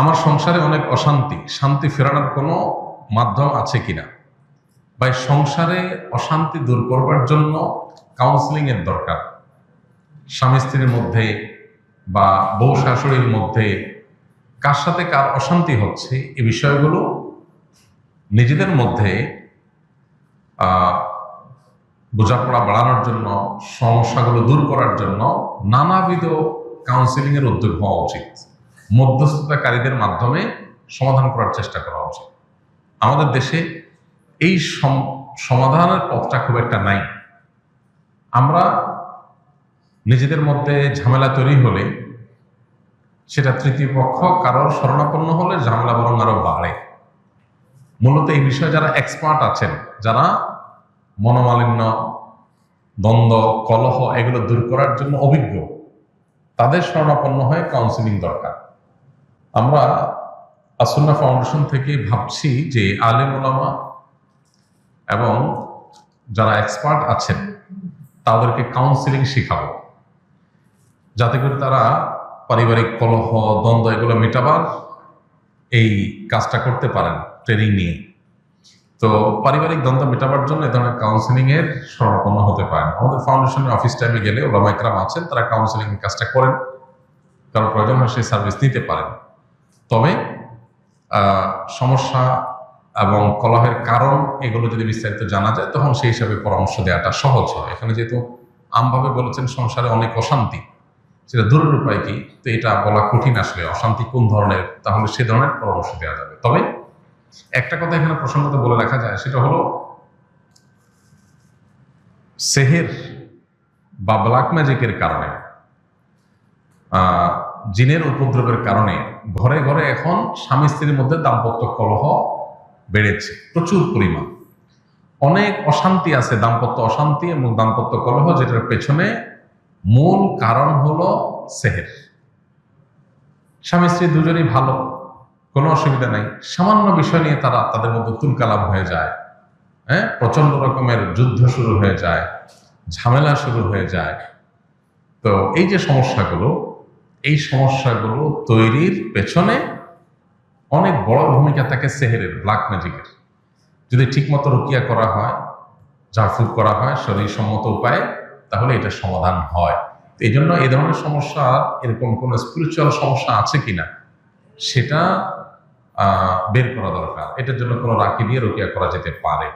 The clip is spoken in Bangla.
আমার সংসারে অনেক অশান্তি, শান্তি ফেরানোর কোনো মাধ্যম আছে কিনা, বা এই সংসারে অশান্তি দূর করবার জন্য কাউন্সিলিং এর দরকার। স্বামী স্ত্রীর মধ্যে বা বউ শাশুড়ির মধ্যে কার সাথে কার অশান্তি হচ্ছে, এই বিষয়গুলো নিজেদের মধ্যে বোঝাপড়া বাড়ানোর জন্য, সমস্যাগুলো দূর করার জন্য নানাবিধ কাউন্সিলিং এর উদ্যোগ হওয়া উচিত। মধ্যস্থতাকারীদের মাধ্যমে সমাধান করার চেষ্টা করা উচিত। আমাদের দেশে এই সমাধানের পথটা খুব একটা নাই। আমরা নিজেদের মধ্যে ঝামেলা তৈরি হলে, সেটা তৃতীয় পক্ষ কারোর শরণাপন্ন হলে ঝামেলা বরং আরো বাড়ে। মূলত এই বিষয়ে যারা এক্সপার্ট আছেন, যারা মনোমালিন্য, দ্বন্দ্ব, কলহ এগুলো দূর করার জন্য অভিজ্ঞ, তাদের শরণাপন্ন হয়ে কাউন্সিলিং দরকার। আমরা আসুন্নাহ ফাউন্ডেশন থেকে ভাবছি যে আলেম ওলামা এবং যারা এক্সপার্ট আছেন তাদেরকে কাউন্সিলিং শিখাবো, যাতে করে তারা পারিবারিক কলহ, দ্বন্দ্ব এগুলো মেটাবার এই কাজটা করতে পারেন ট্রেনিং নিয়ে। তো পারিবারিক দ্বন্দ্ব মেটাবার জন্য এ ধরনের কাউন্সিলিং এর শরণাপন্ন হতে পারেন। আমাদের ফাউন্ডেশনের অফিস টাইমে গেলে ওলামা ইকরাম আছেন, তারা কাউন্সিলিং এর কাজটা করেন, কারো প্রয়োজন হয় সেই সার্ভিস নিতে পারেন। তবে সমস্যা এবং কলহের কারণ এগুলো যদি বিস্তারিত জানা যায়, তখন সেই হিসাবে পরামর্শ দেওয়াটা সহজ হয়। এখানে যেহেতু আমভাবে বলেছেন সংসারে অনেক অশান্তি, সেটা দূরের উপায় কি, তো এটা বলা কঠিন। আসলে অশান্তি কোন ধরনের, তাহলে সে ধরনের পরামর্শ দেওয়া যাবে। তবে একটা কথা এখানে প্রসঙ্গত বলে রাখা যায়, সেটা হলো সেহের বা ব্ল্যাক ম্যাজিকের কারণে, জিনের উপদ্রবের কারণে ঘরে ঘরে এখন স্বামী স্ত্রীর মধ্যে দাম্পত্য কলহ বেড়েছে প্রচুর পরিমাণ। অনেক অশান্তি আছে, দাম্পত্য অশান্তি এবং দাম্পত্য কলহ, যেটার পেছনে মূল কারণ হলো সেহের। স্বামী স্ত্রী দুজনই ভালো, কোনো অসুবিধা নাই, সামান্য বিষয় নিয়ে তাদের মধ্যে তুলকালাম হয়ে যায়, প্রচন্ড রকমের যুদ্ধ শুরু হয়ে যায়, ঝামেলা শুরু হয়ে যায়। তো এই যে সমস্যাগুলো, এই সমস্যাগুলো তৈরির পেছনে অনেক বড় ভূমিকা থাকে সেহেরের, ব্ল্যাক ম্যাজিকের। যদি ঠিকমতো রুকিয়া করা হয়, ঝাড়ফুঁক করা হয় শরীর সম্মত উপায়ে, তাহলে এটা সমাধান হয়। এই জন্য এই ধরনের সমস্যা, এরকম কোন স্পিরিচুয়াল সমস্যা আছে কিনা সেটা বের করা দরকার। এটার জন্য কোনো রাখি দিয়ে রুকিয়া করা যেতে পারে।